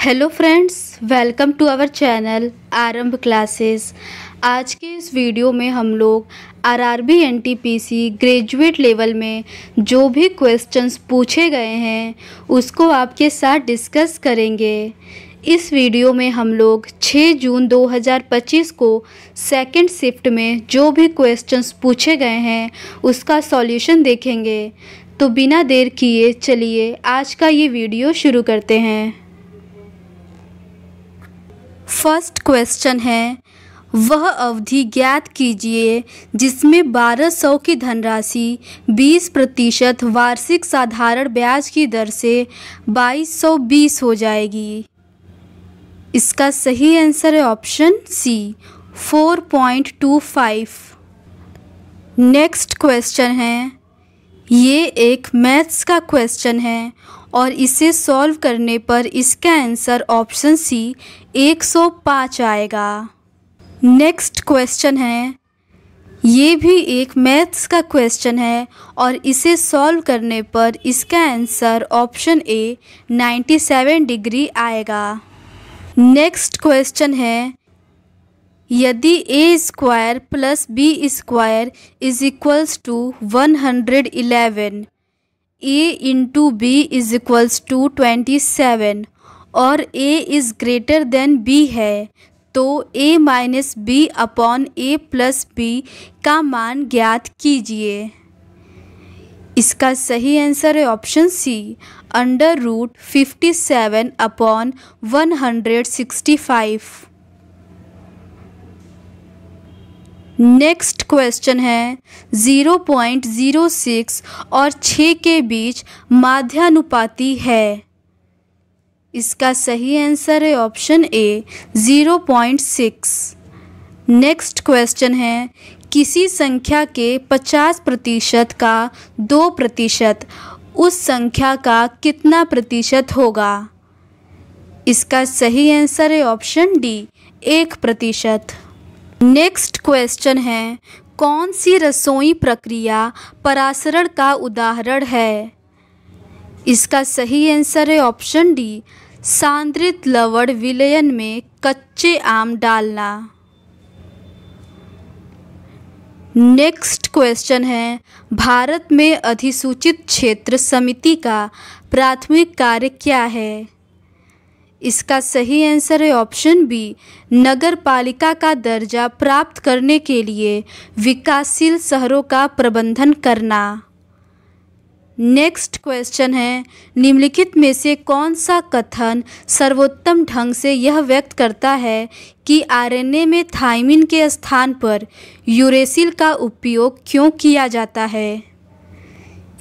Hello friends, welcome to our channel Aarambh classes. आज के इस वीडियो में हम लोग आरआरबी एनटीपीसी ग्रेजुएट लेवल में जो भी क्वेश्चंस पूछे गए हैं उसको आपके साथ डिस्कस करेंगे। इस वीडियो में हम लोग 6 जून 2025 को सेकंड शिफ्ट में जो भी क्वेश्चंस पूछे गए हैं उसका सॉल्यूशन देखेंगे। तो बिना देर किए चलिए आज का ये वीडियो शुरू करते हैं। फर्स्ट क्वेश्चन है, वह अवधि ज्ञात कीजिए जिसमें 1200 की धनराशि 20% वार्षिक साधारण ब्याज की दर से 2220 हो जाएगी। इसका सही आंसर है ऑप्शन सी 4.25। नेक्स्ट क्वेश्चन है, ये एक मैथ्स का क्वेश्चन है और इसे सॉल्व करने पर इसका आंसर ऑप्शन सी 105 आएगा। नेक्स्ट क्वेश्चन है, ये भी एक मैथ्स का क्वेश्चन है और इसे सॉल्व करने पर इसका आंसर ऑप्शन ए 97 डिग्री आएगा। नेक्स्ट क्वेश्चन है, यदि A square plus B square is equals to 111, A into B is equals to 27 और A is greater than B है तो A minus B upon A plus B का मान ज्ञात कीजिए। इसका सही आंसर है option C √57 upon 165। Next question है, 0.06 और 6 के बीच माध्यानुपाती है। इसका सही आंसर है ऑप्शन ए 0.6। नेक्स्ट क्वेश्चन है, किसी संख्या के 50% का 2% उस संख्या का कितना प्रतिशत होगा? इसका सही आंसर है ऑप्शन डी 1%। नेक्स्ट क्वेश्चन है, कौन सी रसोई प्रक्रिया परासरण का उदाहरण है? इसका सही आंसर है ऑप्शन डी सांद्रित लवण विलयन में कच्चे आम डालना। नेक्स्ट क्वेश्चन है, भारत में अधिसूचित क्षेत्र समिति का प्राथमिक कार्य क्या है? इसका सही आंसर है ऑप्शन बी नगर पालिका का दर्जा प्राप्त करने के लिए विकासशील शहरों का प्रबंधन करना। नेक्स्ट क्वेश्चन है, निम्नलिखित में से कौन सा कथन सर्वोत्तम ढंग से यह व्यक्त करता है कि आरएनए में थाइमिन के स्थान पर यूरेसिल का उपयोग क्यों किया जाता है?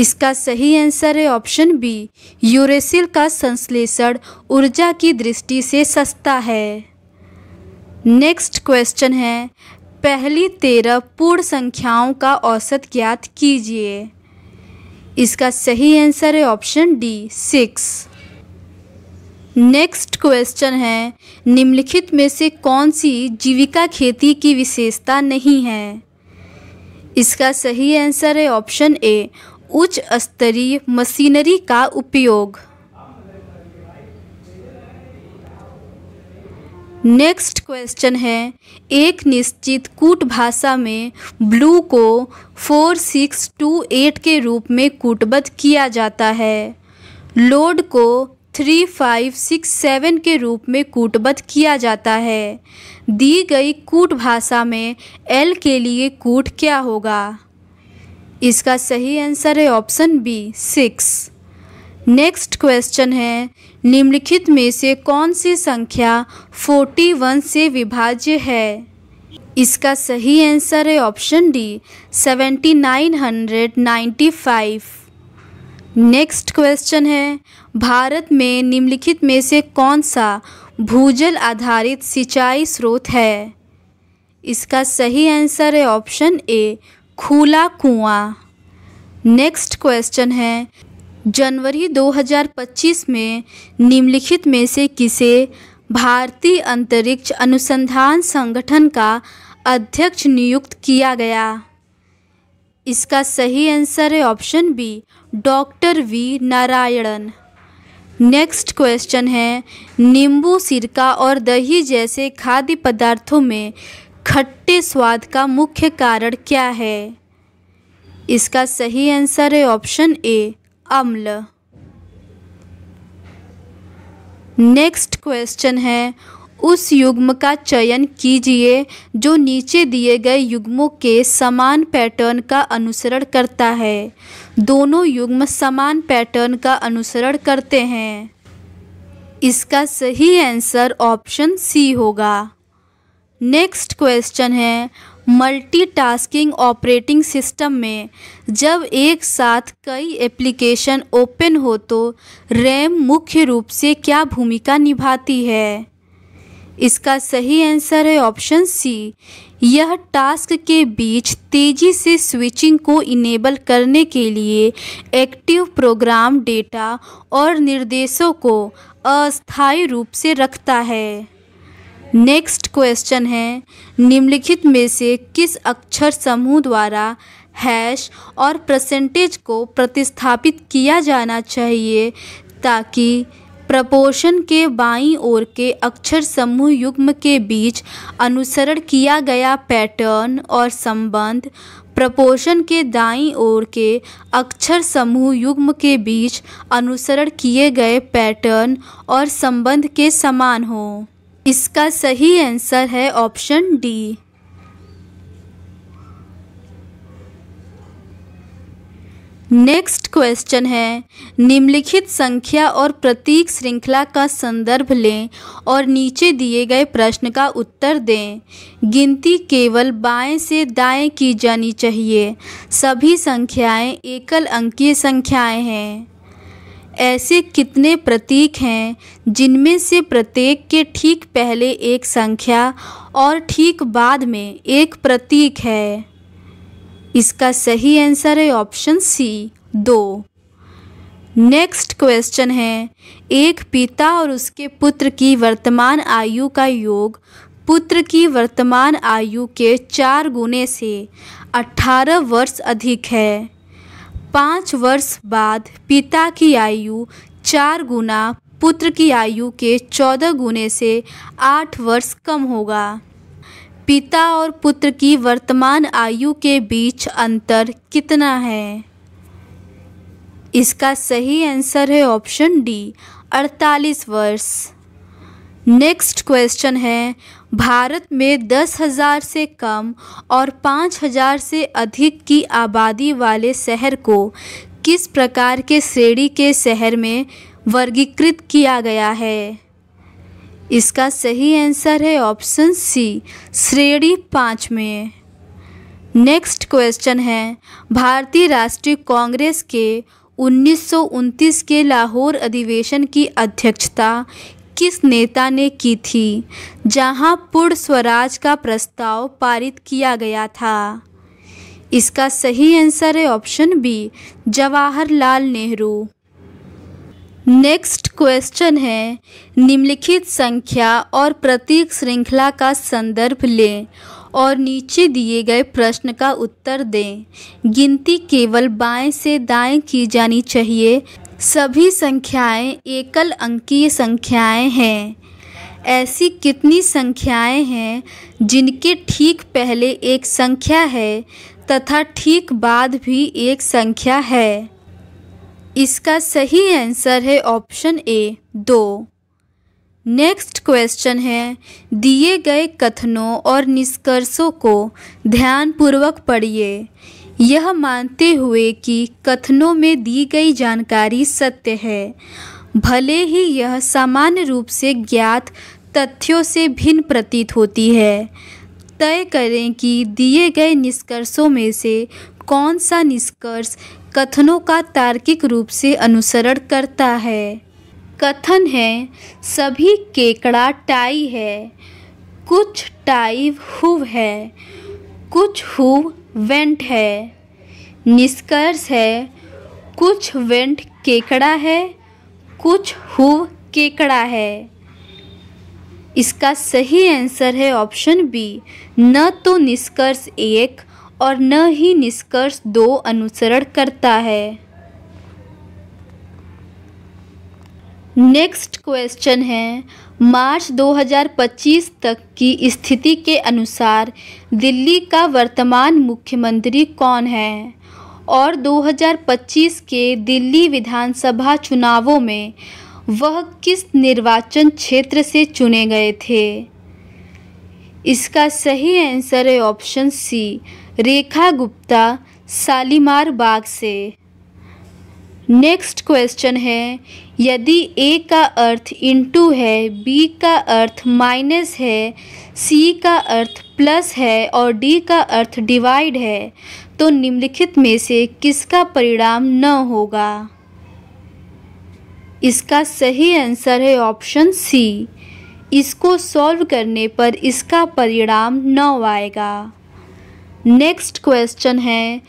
इसका सही आंसर है ऑप्शन बी यूरेसिल का संश्लेषण ऊर्जा की दृष्टि से सस्ता है। नेक्स्ट क्वेश्चन है, पहली 13 पूर्ण संख्याओं का औसत ज्ञात कीजिए। इसका सही आंसर है ऑप्शन डी 6। नेक्स्ट क्वेश्चन है, निम्नलिखित में से कौन सी जीविका खेती की विशेषता नहीं है? इसका सही आंसर है ऑप्शन ए उच्च स्तरीय मशीनरी का उपयोग। नेक्स्ट क्वेश्चन है, एक निश्चित कूट भाषा में ब्लू को 4628 के रूप में कूटबद्ध किया जाता है। लोड को 3567 के रूप में कूटबद्ध किया जाता है। दी गई कूट भाषा में एल के लिए कूट क्या होगा? इसका सही आंसर है ऑप्शन बी 6। नेक्स्ट क्वेश्चन है, निम्नलिखित में से कौन सी संख्या 41 से विभाज्य है? इसका सही आंसर है ऑप्शन डी 7995। नेक्स्ट क्वेश्चन है, भारत में निम्नलिखित में से कौन सा भूजल आधारित सिंचाई स्रोत है? इसका सही आंसर है ऑप्शन ए खुला कुआं। नेक्स्ट क्वेश्चन है, जनवरी 2025 में निम्नलिखित में से किसे भारतीय अंतरिक्ष अनुसंधान संगठन का अध्यक्ष नियुक्त किया गया? इसका सही आंसर है option B doctor V Narayanan. Next question है, नींबू, सिरका और दही जैसे खाद्य पदार्थों में खट्टे स्वाद का मुख्य कारण क्या है? इसका सही आंसर है ऑप्शन ए, अम्ल। नेक्स्ट क्वेश्चन है, उस युग्म का चयन कीजिए जो नीचे दिए गए युग्मों के समान पैटर्न का अनुसरण करता है। दोनों युग्म समान पैटर्न का अनुसरण करते हैं। इसका सही आंसर ऑप्शन सी होगा। नेक्स्ट क्वेश्चन है, मल्टीटास्किंग ऑपरेटिंग सिस्टम में जब एक साथ कई एप्लीकेशन ओपन हो तो रैम मुख्य रूप से क्या भूमिका निभाती है? इसका सही आंसर है ऑप्शन सी, यह टास्क के बीच तेज़ी से स्विचिंग को इनेबल करने के लिए एक्टिव प्रोग्राम डेटा और निर्देशों को अस्थायी रूप से रखता है। नेक्स्ट क्वेश्चन है, निम्नलिखित में से किस अक्षर समूह द्वारा हैश और परसेंटेज को प्रतिस्थापित किया जाना चाहिए ताकि प्रपोर्शन के बाईं ओर के अक्षर समूह युग्म के बीच अनुसरण किया गया पैटर्न और संबंध प्रपोर्शन के दाईं ओर के अक्षर समूह युग्म के बीच अनुसरण किए गए पैटर्न और संबंध के समान हो? इसका सही आंसर है ऑप्शन डी। नेक्स्ट क्वेश्चन है, निम्नलिखित संख्या और प्रतीक श्रृंखला का संदर्भ लें और नीचे दिए गए प्रश्न का उत्तर दें। गिनती केवल बाएं से दाएं की जानी चाहिए। सभी संख्याएं एकल अंकीय संख्याएं हैं। ऐसे कितने प्रतीक हैं जिनमें से प्रत्येक के ठीक पहले एक संख्या और ठीक बाद में एक प्रतीक है? इसका सही आंसर है ऑप्शन सी, 2। नेक्स्ट क्वेश्चन है, एक पिता और उसके पुत्र की वर्तमान आयु का योग पुत्र की वर्तमान आयु के 4 गुने से 18 वर्ष अधिक है। 5 वर्ष बाद पिता की आयु 4 गुना पुत्र की आयु के 14 गुने से 8 वर्ष कम होगा। पिता और पुत्र की वर्तमान आयु के बीच अंतर कितना है? इसका सही आंसर है ऑप्शन डी, 48 वर्ष। नेक्स्ट क्वेश्चन है, भारत में 10,000 से कम और 5,000 से अधिक की आबादी वाले शहर को किस प्रकार के श्रेणी के शहर में वर्गीकृत किया गया है? इसका सही आंसर है ऑप्शन सी, श्रेणी 5 में। नेक्स्ट क्वेश्चन है, भारतीय राष्ट्रीय कांग्रेस के 1929 के लाहौर अधिवेशन की अध्यक्षता किस नेता ने की थी जहां पूर्ण स्वराज का प्रस्ताव पारित किया गया था? इसका सही आंसर है option B, Jawaharlal Nehru. Next question है, निम्नलिखित संख्या और प्रतीक श्रृंखला का संदर्भ लें और नीचे दिए गए प्रश्न का उत्तर दें। गिनती केवल बाएं से दाएं की जानी चाहिए। सभी संख्याएं एकल अंकीय संख्याएं हैं। ऐसी कितनी संख्याएं हैं जिनके ठीक पहले एक संख्या है तथा ठीक बाद भी एक संख्या है? इसका सही आंसर है ऑप्शन ए, 2। नेक्स्ट क्वेश्चन है, दिए गए कथनों और निष्कर्षों को ध्यानपूर्वक पढ़िए यह मानते हुए कि कथनों में दी गई जानकारी सत्य है, भले ही यह सामान्य रूप से ज्ञात तथ्यों से भिन्न प्रतीत होती है। तय करें कि दिए गए निष्कर्षों में से कौन सा निष्कर्ष कथनों का तार्किक रूप से अनुसरण करता है। कथन है, सभी केकड़ा टाई है, कुछ टाई हुव है, कुछ हुव वेंट है। निष्कर्ष है, कुछ वेंट केकड़ा है, कुछ हुव केकड़ा है। इसका सही आंसर है ऑप्शन बी, न तो निष्कर्ष 1 और न ही निष्कर्ष 2 अनुसरण करता है। नेक्स्ट क्वेश्चन है, मार्च 2025 तक की स्थिति के अनुसार दिल्ली का वर्तमान मुख्यमंत्री कौन है और 2025 के दिल्ली विधानसभा चुनावों में वह किस निर्वाचन क्षेत्र से चुने गए थे? इसका सही आंसर है ऑप्शन सी, रेखा गुप्ता, शालीमार बाग से। नेक्स्ट क्वेश्चन है, यदि ए का अर्थ इनटू है, बी का अर्थ माइनस है, सी का अर्थ प्लस है और डी का अर्थ डिवाइड है, तो निम्नलिखित में से किसका परिणाम न होगा? इसका सही आंसर है ऑप्शन सी, इसको सॉल्व करने पर इसका परिणाम न आएगा। नेक्स्ट क्वेश्चन है,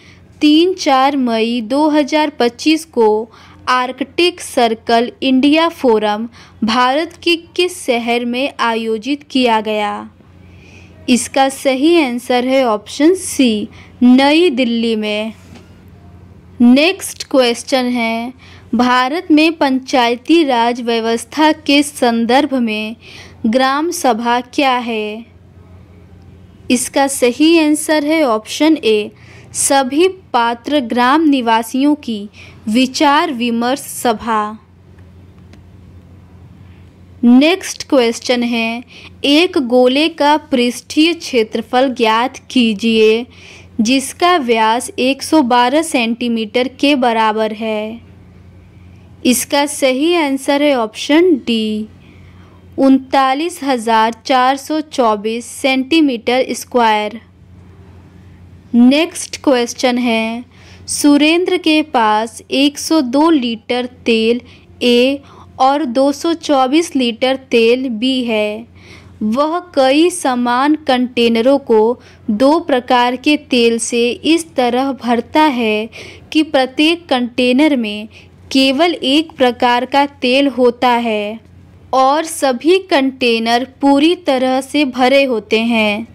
3-4 मई 2025 को Arctic circle India forum Bharat के किस शहर में आयोजित किया गया? इसका सही आंसर है ऑप्शन सी, नई दिल्ली में। नेक्स्ट क्वेश्चन है, भारत में पंचायती राज व्यवस्था के संदर्भ में ग्राम सभा क्या है? इसका सही आंसर है ऑप्शन ए, सभी पात्र ग्राम निवासियों की विचार विमर्श सभा। नेक्स्ट क्वेश्चन है, एक गोले का पृष्ठीय क्षेत्रफल ज्ञात कीजिए जिसका व्यास 112 सेंटीमीटर के बराबर है। इसका सही आंसर है option D, 39,424 centimetre square. Next question है, सुरेंद्र के पास 102 लीटर तेल ए और 224 लीटर तेल बी है। वह कई समान कंटेनरों को 2 प्रकार के तेल से इस तरह भरता है कि प्रत्येक कंटेनर में केवल एक प्रकार का तेल होता है और सभी कंटेनर पूरी तरह से भरे होते हैं।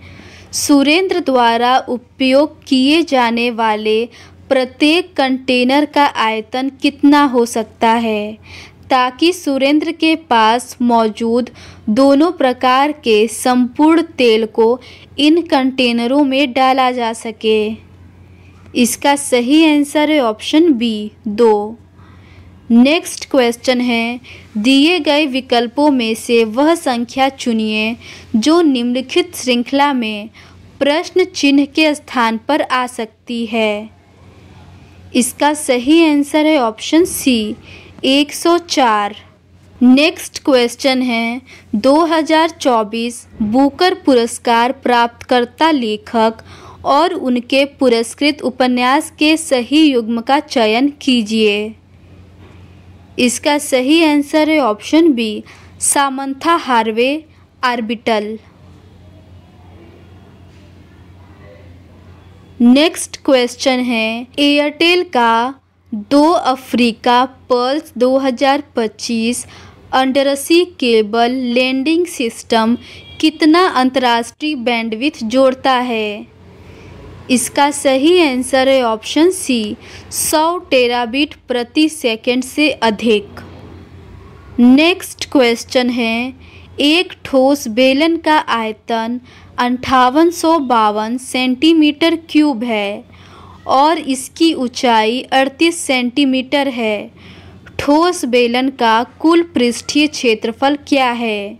सुरेंद्र द्वारा उपयोग किए जाने वाले प्रत्येक कंटेनर का आयतन कितना हो सकता है ताकि सुरेंद्र के पास मौजूद दोनों प्रकार के संपूर्ण तेल को इन कंटेनरों में डाला जा सके? इसका सही आंसर है ऑप्शन बी, 2। नेक्स्ट क्वेश्चन है, दिए गए विकल्पों में से वह संख्या चुनिए जो निम्नलिखित श्रृंखला में प्रश्न चिन्ह के स्थान पर आ सकती है। इसका सही आंसर है ऑप्शन सी, 104। नेक्स्ट क्वेश्चन है, 2024 बुकर पुरस्कार प्राप्तकर्ता लेखक और उनके पुरस्कृत उपन्यास के सही युग्म का चयन कीजिए। इसका सही आंसर है option B, Samantha Harvey, orbital. Next question है, एयरटेल का 2 Africa pulse 2025 undersea cable landing system कितना अंतर्राष्ट्रीय बैंडविड्थ जोड़ता है? इसका सही आंसर है ऑप्शन सी, 100 टेराबिट प्रति सेकंड से अधिक। नेक्स्ट क्वेश्चन है, एक ठोस बेलन का आयतन 5852 सेंटीमीटर क्यूब है और इसकी ऊंचाई 38 सेंटीमीटर है। ठोस बेलन का कुल पृष्ठीय क्षेत्रफल क्या है?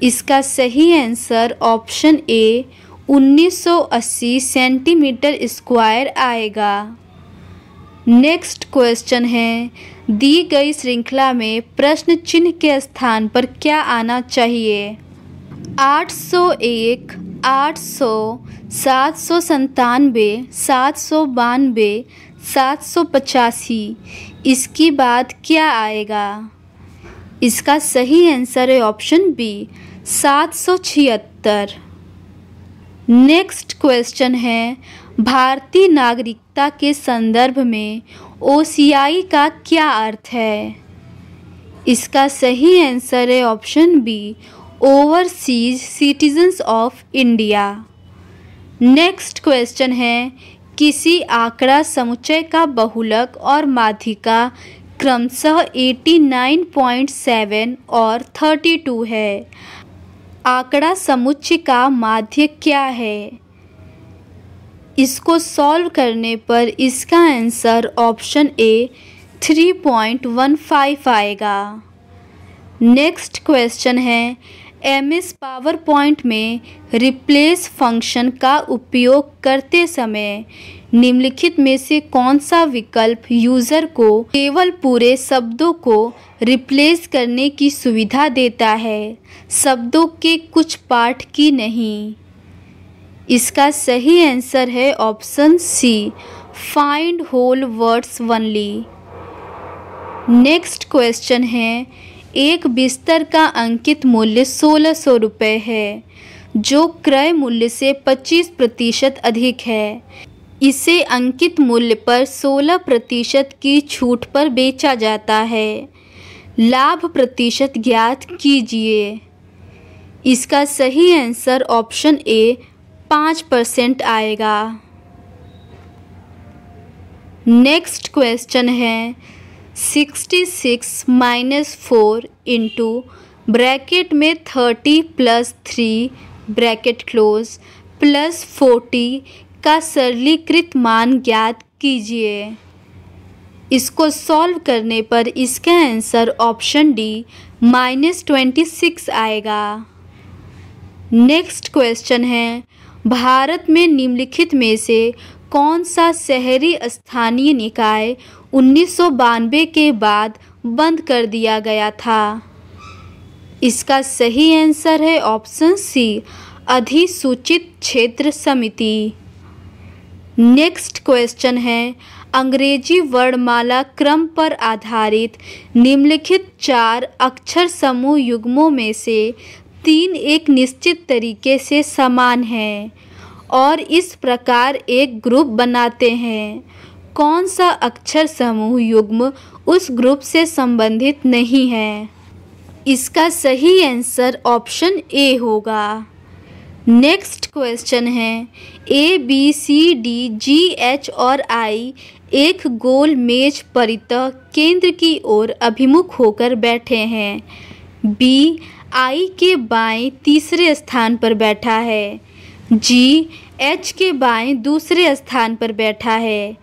इसका सही आंसर ऑप्शन ए, 1980 सेंटीमीटर स्क्वायर आएगा। नेक्स्ट क्वेश्चन है, दी गई श्रृंखला में प्रश्न चिन्ह के स्थान पर क्या आना चाहिए? 801, 800, 797, 792, 785। इसके बाद क्या आएगा? इसका सही आंसर है ऑप्शन बी, 776। नेक्स्ट क्वेश्चन है, भारतीय नागरिकता के संदर्भ में ओसीआई का क्या अर्थ है? इसका सही आंसर है option B, overseas citizens of India. Next question है, किसी आंकड़ा समुच्चय का बहुलक और माध्यिका क्रमशः 89.7 और 32 है। आंकड़ा समुच्चय का माध्य क्या है? इसको सॉल्व करने पर इसका आंसर ऑप्शन ए 3.15 आएगा। नेक्स्ट क्वेश्चन है, MS पावर पॉइंट में रिप्लेस फंक्शन का उपयोग करते समय निम्नलिखित में से कौन सा विकल्प यूज़र को केवल पूरे शब्दों को रिप्लेस करने की सुविधा देता है, शब्दों के कुछ पार्ट की नहीं? इसका सही आंसर है option C, find whole words only. Next question है, एक बिस्तर का अंकित मूल्य 1600 रुपये है, जो क्रय मूल्य से 25% अधिक है। इसे अंकित मूल्य पर 16% की छूट पर बेचा जाता है। लाभ प्रतिशत ज्ञात कीजिए। इसका सही आंसर ऑप्शन ए 5% आएगा। नेक्स्ट क्वेश्चन है, 66 - 4 इंटू ब्रैकेट में 30 + 3 ब्रैकेट क्लोज प्लस 40 का सरलीकृत मान ज्ञात कीजिए। इसको सॉल्व करने पर इसका आंसर ऑप्शन डी -26 आएगा। नेक्स्ट क्वेश्चन है, भारत में निम्नलिखित में से कौन सा शहरी स्थानीय निकाय 1992 के बाद बंद कर दिया गया था? इसका सही आंसर है ऑप्शन सी, अधिसूचित क्षेत्र समिति। नेक्स्ट क्वेश्चन है, अंग्रेजी वर्णमाला क्रम पर आधारित निम्नलिखित 4 अक्षर समूह युग्मों में से 3 एक निश्चित तरीके से समान हैं और इस प्रकार एक ग्रुप बनाते हैं। कौन सा अक्षर समूह युग्म उस ग्रुप से संबंधित नहीं है? इसका सही आंसर ऑप्शन ए होगा। नेक्स्ट क्वेश्चन है, ABCDGH और I एक गोल मेज परितः केंद्र की ओर अभिमुख होकर बैठे हैं। B I के बाएं तीसरे स्थान पर बैठा है। G H के बाएं दूसरे स्थान पर बैठा है।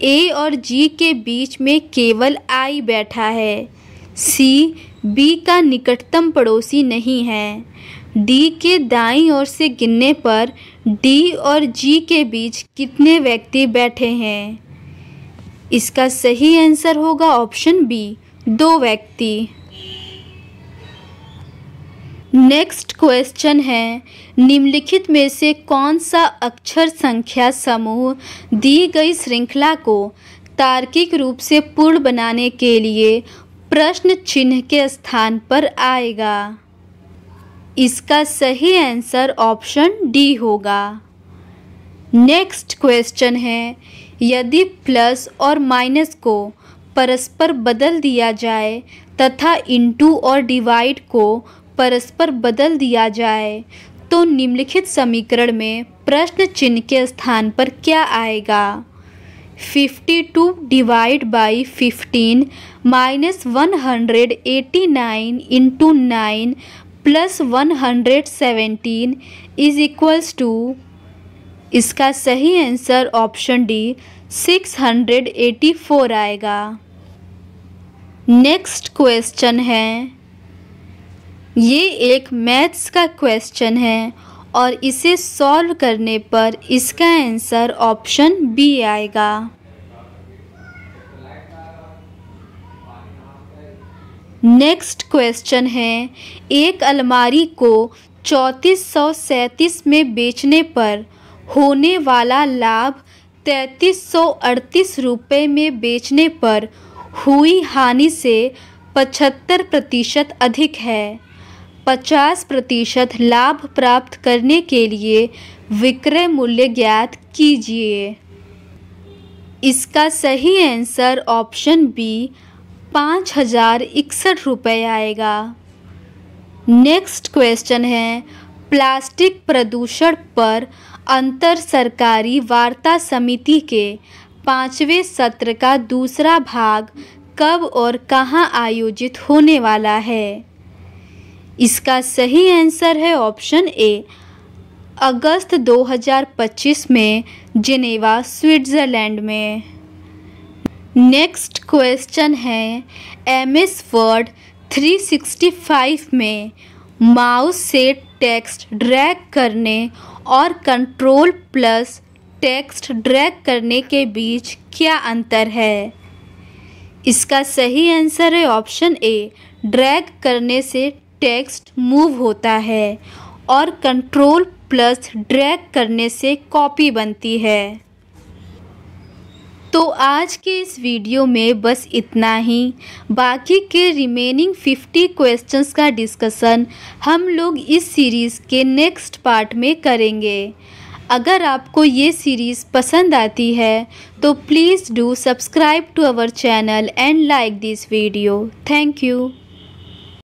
A और G के बीच में केवल I बैठा है। C B का निकटतम पड़ोसी नहीं है। D के दाईं ओर से गिनने पर D और G के बीच कितने व्यक्ति बैठे हैं? इसका सही आंसर होगा ऑप्शन बी, 2 व्यक्ति। नेक्स्ट क्वेश्चन है, निम्नलिखित में से कौन सा अक्षर संख्या समूह दी गई श्रृंखला को तार्किक रूप से पूर्ण बनाने के लिए प्रश्न चिन्ह के स्थान पर आएगा? इसका सही आंसर ऑप्शन डी होगा। नेक्स्ट क्वेश्चन है, यदि प्लस और माइनस को परस्पर बदल दिया जाए तथा इंटू और डिवाइड को परस्पर बदल दिया जाए तो निम्नलिखित समीकरण में प्रश्न चिन्ह के स्थान पर क्या आएगा? 52 divide by 15 minus 189 into 9 plus 117 is equals to. इसका सही आंसर ऑप्शन डी 684 आएगा। नेक्स्ट क्वेश्चन है, ये एक मैथ्स का क्वेश्चन है और इसे सॉल्व करने पर इसका आंसर ऑप्शन बी आएगा। नेक्स्ट क्वेश्चन है, एक अलमारी को 3437 में बेचने पर होने वाला लाभ 3338 रुपये में बेचने पर हुई हानि से 75% अधिक है। 50% लाभ प्राप्त करने के लिए विक्रय मूल्य ज्ञात कीजिए। इसका सही आंसर ऑप्शन बी 5061 रुपये आएगा। नेक्स्ट क्वेश्चन है, प्लास्टिक प्रदूषण पर अंतर सरकारी वार्ता समिति के 5वें सत्र का दूसरा भाग कब और कहां आयोजित होने वाला है? इसका सही आंसर है ऑप्शन ए, अगस्त 2025 में जेनेवा, स्विट्ज़रलैंड में। नेक्स्ट क्वेश्चन है, MS वर्ड 365 में माउस से टेक्स्ट ड्रैग करने और कंट्रोल प्लस टेक्स्ट ड्रैग करने के बीच क्या अंतर है? इसका सही आंसर है ऑप्शन ए, ड्रैग करने से टेक्स्ट मूव होता है और कंट्रोल प्लस ड्रैग करने से कॉपी बनती है। तो आज के इस वीडियो में बस इतना ही। बाकी के रिमेनिंग 50 क्वेश्चंस का डिस्कशन हम लोग इस सीरीज़ के नेक्स्ट पार्ट में करेंगे। अगर आपको ये सीरीज़ पसंद आती है तो please do subscribe to our channel and like this video. Thank you.